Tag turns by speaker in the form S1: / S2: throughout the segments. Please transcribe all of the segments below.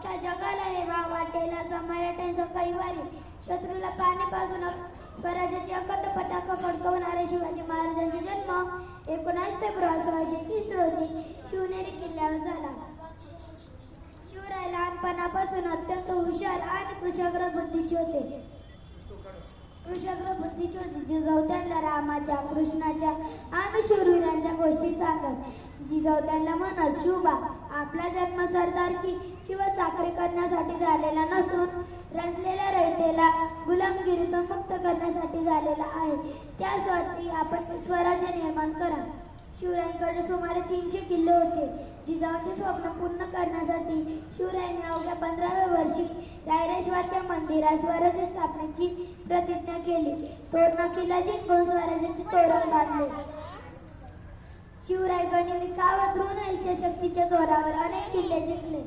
S1: अख्ख्या जगाला हे वाव वाटेल असा मराठ्यांचा कैवारी, शत्रूला पाण्यापासून स्वराज्याची अखंड पताका फडकवणारे शिवाजी महाराजांचा जन्म 19 फेब्रुवारी 1630 रोजी शिवनेरी किल्ल्यावर झाला. शिवराय लहानपणापासून अत्यंत हुशार आणि कुशाग्र बुद्धीचे होते. जिजाऊ त्यांना रामाच्या, कृष्णाच्या आणि शूरवीरांच्या गोष्टी सांगत. जिजाऊ त्यांना म्हणत, शिवबा, आपला जन्म सरदारकी किंवा चाकरी करण्यासाठी झालेला नसून रंजलेल्या रयतेला गुलामगिरीतून मुक्त करण्यासाठी झालेला आहे. त्यासाठी आपण स्वराज्य निर्माण करा. शिवरायांकडे सुमारे 300 किल्ले होते. जिजाऊंचे स्वप्न पूर्ण करण्यासाठी शिवरायांनी अवघ्या 15व्या वर्षी रायरेश्वरच्या मंदिरात स्वराज्य स्थापनेची प्रतिज्ञा केली. तोरणा किल्ला जिंकून स्वराज्याचे तोरण बांधले. शिवराय गनिमी व द्रोणाईच्या शक्तीच्या जोरावर अनेक किल्ले जिंकले.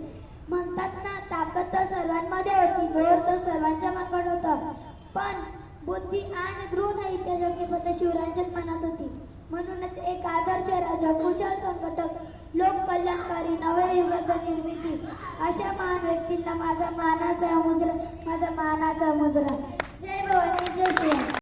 S1: म्हणतात ना, ताकद तर सर्वांमध्ये होती, जोर तर सर्वांच्या मनात होता, पण बुद्धी आणि द्रोणाईच्या शक्ती फक्त शिवरायांच्याच मनात होती. म्हणूनच एक आदर्श राजा, कुशल संघटक, लोक कल्याणकारी, नव्या युगाचा निर्मिती अशा महान व्यक्तींना माझा मानाचा मुद्रा. जय भवानी, जय श्री.